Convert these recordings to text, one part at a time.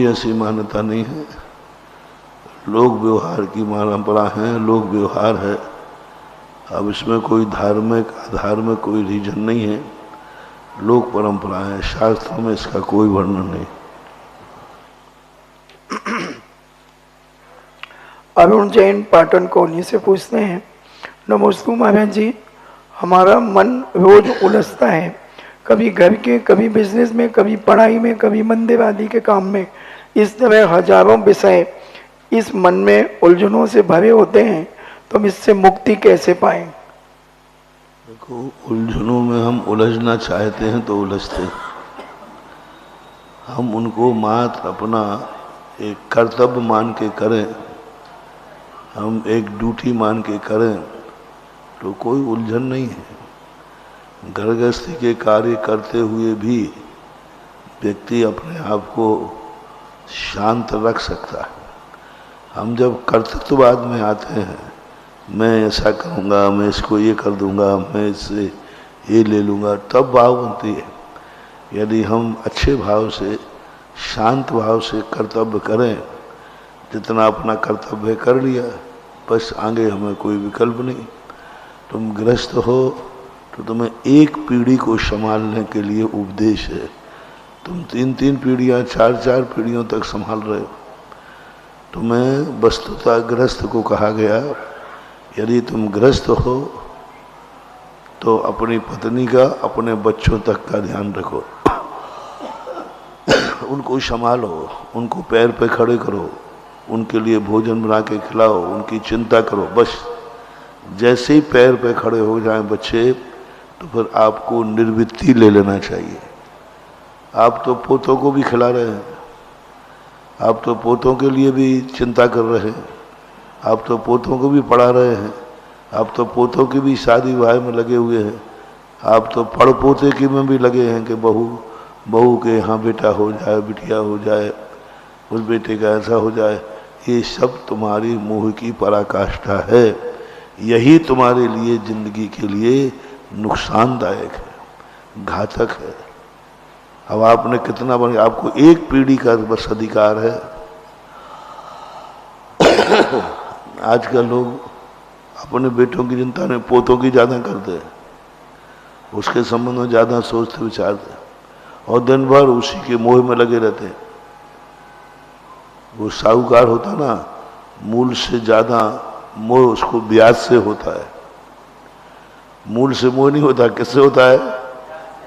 ऐसी मान्यता नहीं है। लोक व्यवहार की परंपरा है, लोक व्यवहार है। अब इसमें कोई धार्मिक अधार्मिक कोई रीजन नहीं है, लोक परंपरा है। शास्त्रों में इसका कोई वर्णन नहीं। अरुण जैन पाटन कॉलोनी से पूछते हैं, नमोस्तु महाराज जी, हमारा मन रोज उलझता है, कभी घर के, कभी बिजनेस में, कभी पढ़ाई में, कभी मंदिर आदि के काम में। इस तरह हजारों विषय इस मन में उलझनों से भरे होते हैं, तो हम इससे मुक्ति कैसे पाएं? देखो, उलझनों में हम उलझना चाहते हैं तो उलझते हैं। हम उनको मात्र अपना एक कर्तव्य मान के करें, हम एक ड्यूटी मान के करें तो कोई उलझन नहीं है। घर गृहस्थी के कार्य करते हुए भी व्यक्ति अपने आप को शांत रख सकता है। हम जब कर्तृत्ववाद में आते हैं, मैं ऐसा करूँगा, मैं इसको ये कर दूँगा, मैं इससे ये ले लूँगा, तब भाव बनती है। यदि हम अच्छे भाव से, शांत भाव से कर्तव्य करें, जितना अपना कर्तव्य कर लिया, बस आगे हमें कोई विकल्प नहीं। तुम गृहस्थ हो तो तुम्हें एक पीढ़ी को संभालने के लिए उपदेश है। तुम 3-3 पीढ़ियाँ, 4-4 पीढ़ियों तक संभाल रहे हो। तुम्हें वस्तुतः गृहस्थ को कहा गया, यदि तुम गृहस्थ हो तो अपनी पत्नी का, अपने बच्चों तक का ध्यान रखो, उनको संभालो, उनको पैर पे खड़े करो, उनके लिए भोजन बना के खिलाओ, उनकी चिंता करो। बस जैसे ही पैर पे खड़े हो जाएं बच्चे, तो फिर आपको निर्वृत्ति ले लेना चाहिए। आप तो पोतों को भी खिला रहे हैं, आप तो पोतों के लिए भी चिंता कर रहे हैं, आप तो पोतों को भी पढ़ा रहे हैं, आप तो पोतों की भी शादी विवाह में लगे हुए हैं, आप तो पड़ पोते की में भी लगे हैं कि बहू के यहाँ बेटा हो जाए, बिटिया हो जाए, उस बेटे का ऐसा हो जाए। ये सब तुम्हारी मोह की पराकाष्ठा है। यही तुम्हारे लिए, जिंदगी के लिए नुकसानदायक है, घातक है। अब आपने कितना बन, आपको एक पीढ़ी का बस अधिकार है। आजकल लोग अपने बेटों की चिंता नहीं, पोतों की ज़्यादा करते हैं, उसके संबंध में ज़्यादा सोचते विचारते, और दिन भर उसी के मोह में लगे रहते हैं। वो साहूकार होता ना, मूल से ज़्यादा मोह उसको ब्याज से होता है। मूल से मोह नहीं होता, किससे होता है?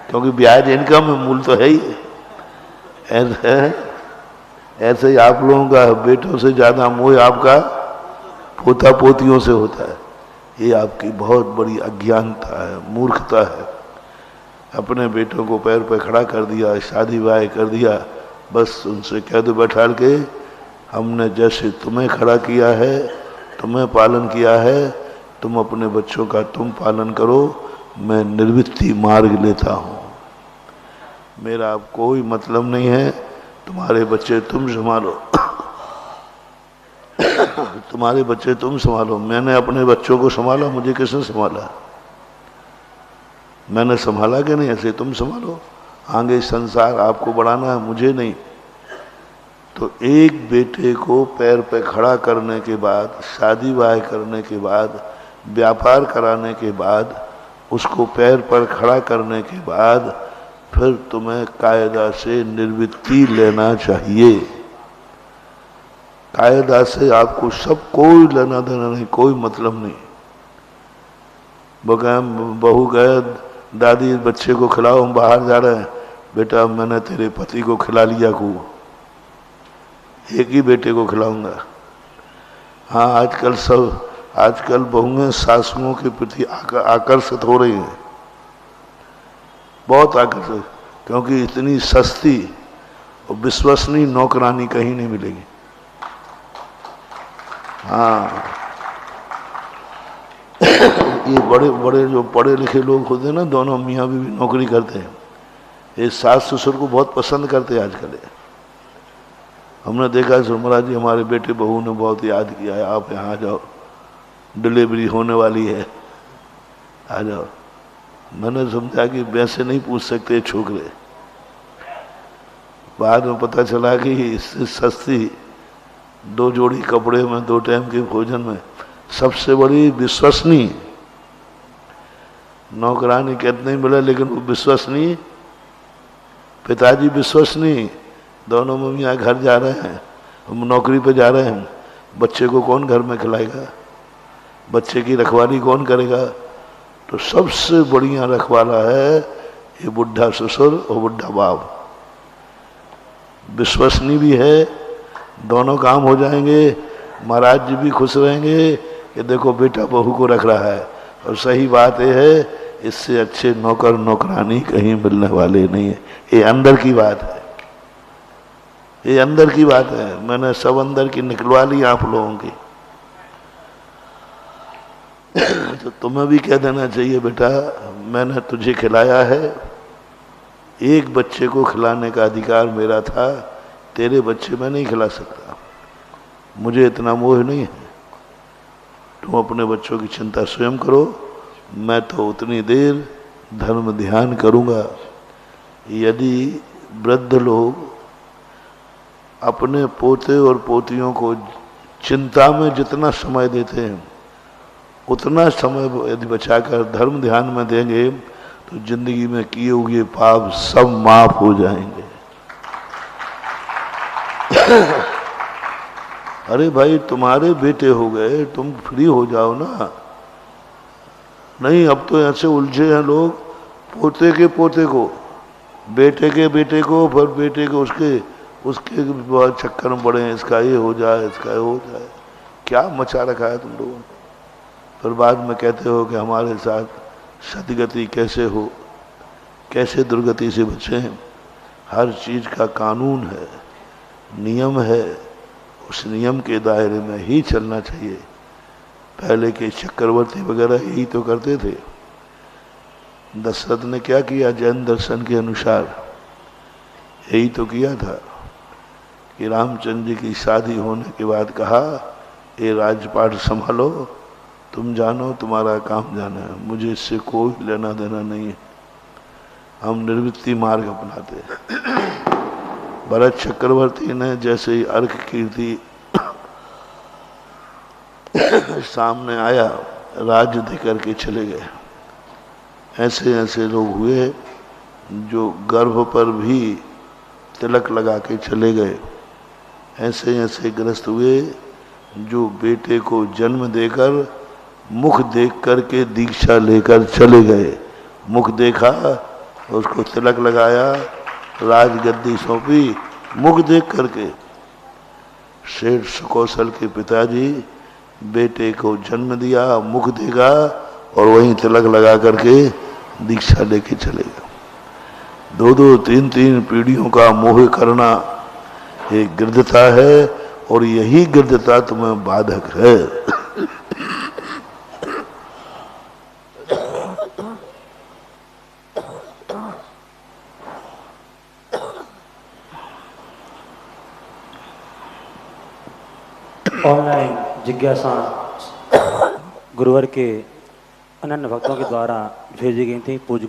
क्योंकि ब्याज इनकम है, मूल तो है ही। ऐसे ही आप लोगों का बेटों से ज़्यादा मोह आपका पोता पोतियों से होता है। ये आपकी बहुत बड़ी अज्ञानता है, मूर्खता है। अपने बेटों को पैर पे खड़ा कर दिया, शादी ब्याह कर दिया, बस उनसे कह दो बैठाल के, हमने जैसे तुम्हें खड़ा किया है, तुम्हें पालन किया है, तुम अपने बच्चों का तुम पालन करो, मैं निर्वृत्ति मार्ग लेता हूँ। मेरा अब कोई मतलब नहीं है, तुम्हारे बच्चे तुम संभालो, तुम्हारे बच्चे तुम संभालो। मैंने अपने बच्चों को संभाला, मुझे किसने संभाला? मैंने संभाला कि नहीं? ऐसे तुम संभालो। आगे संसार आपको बढ़ाना है, मुझे नहीं। तो एक बेटे को पैर पे खड़ा करने के बाद, शादी ब्याह करने के बाद, व्यापार कराने के बाद, उसको पैर पर खड़ा करने के बाद, फिर तुम्हें कायदा से निर्वृत्ति लेना चाहिए। कायदा से आपको सब कोई लेना देना नहीं, कोई मतलब नहीं। बहू गए, दादी बच्चे को खिलाओ, हम बाहर जा रहे हैं, बेटा मैंने तेरे पति को खिला लिया, को एक ही बेटे को खिलाऊंगा। हाँ, आजकल बहुएं सासुओं के प्रति आकर्षित हो रही हैं, बहुत आकर्षित, क्योंकि इतनी सस्ती और विश्वसनीय नौकरानी कहीं नहीं मिलेगी। हाँ, ये बड़े बड़े जो पढ़े लिखे लोग होते हैं ना, दोनों मियाँ बीवी नौकरी करते हैं, ये सास ससुर को बहुत पसंद करते हैं आजकल। हमने देखा सुमरा जी, हमारे बेटे बहू ने बहुत याद किया है, आप यहाँ आ जाओ, डिलीवरी होने वाली है, आ जाओ। मैंने समझा कि वैसे नहीं पूछ सकते छोकरे, बाद में पता चला कि इससे सस्ती 2 जोड़ी कपड़े में 2 टाइम के भोजन में सबसे बड़ी विश्वसनीय नौकरानी कहते नहीं मिला, लेकिन वो विश्वसनीय, पिताजी विश्वसनीय, दोनों मम्मियाँ घर जा रहे हैं, हम नौकरी पे जा रहे हैं, बच्चे को कौन घर में खिलाएगा, बच्चे की रखवाली कौन करेगा? तो सबसे बढ़िया रखवाला है ये बुढ़ा ससुर और बुढ़ा बाप। विश्वसनीय भी है, दोनों काम हो जाएंगे, महाराज जी भी खुश रहेंगे कि देखो बेटा बहू को रख रहा है। और सही बात यह है, इससे अच्छे नौकर नौकरानी कहीं मिलने वाले नहीं है। ये अंदर की बात है, ये अंदर की बात है। मैंने सब अंदर की निकलवा ली आप लोगों की। तो तुम्हें भी कह देना चाहिए बेटा, मैंने तुझे खिलाया है, एक बच्चे को खिलाने का अधिकार मेरा था, तेरे बच्चे मैं नहीं खिला सकता, मुझे इतना मोह नहीं है। तुम अपने बच्चों की चिंता स्वयं करो, मैं तो उतनी देर धर्म ध्यान करूँगा। यदि वृद्ध लोग अपने पोते और पोतियों को चिंता में जितना समय देते हैं, उतना समय यदि बचाकर धर्म ध्यान में देंगे तो जिंदगी में किए हुए पाप सब माफ हो जाएंगे। अरे भाई, तुम्हारे बेटे हो गए, तुम फ्री हो जाओ ना। नहीं, अब तो ऐसे उलझे हैं लोग, पोते के पोते को, बेटे के बेटे को, फिर बेटे के उसके बहुत चक्कर में पड़े हैं, इसका ये हो जाए, इसका ये हो जाए। क्या मचा रखा है तुम लोगों ने। फिर बाद में कहते हो कि हमारे साथ सदगति कैसे हो, कैसे दुर्गति से बचें। हर चीज़ का कानून है, नियम है, उस नियम के दायरे में ही चलना चाहिए। पहले के चक्रवर्ती वगैरह यही तो करते थे। दशरथ ने क्या किया? जैन दर्शन के अनुसार यही तो किया था कि रामचंद्र जी की शादी होने के बाद कहा, ये राजपाट संभालो, तुम जानो, तुम्हारा काम जाना है, मुझे इससे कोई लेना देना नहीं है। हम निर्वृत्ति मार्ग अपनाते हैं। भरत चक्रवर्ती ने जैसे ही अर्क कीर्ति सामने आया, राज्य दे करके चले गए। ऐसे ऐसे लोग हुए जो गर्भ पर भी तिलक लगा के चले गए। ऐसे ऐसे ग्रस्त हुए जो बेटे को जन्म देकर मुख देख करके दीक्षा लेकर चले गए। मुख देखा, उसको तिलक लगाया, राजगद्दी सौंपी, मुख देख करके। सेठ सुकौशल के पिताजी बेटे को जन्म दिया, मुख देखा और वहीं तिलक लगा करके दीक्षा लेके चले गए। 2-2, 3-3 पीढ़ियों का मोह करना एक गिरधता है, और यही गिरधता तुम्हें बाधक है। ऑनलाइन जिज्ञासा गुरुवर के अनन्य भक्तों के द्वारा भेजी गई थी। पूज्य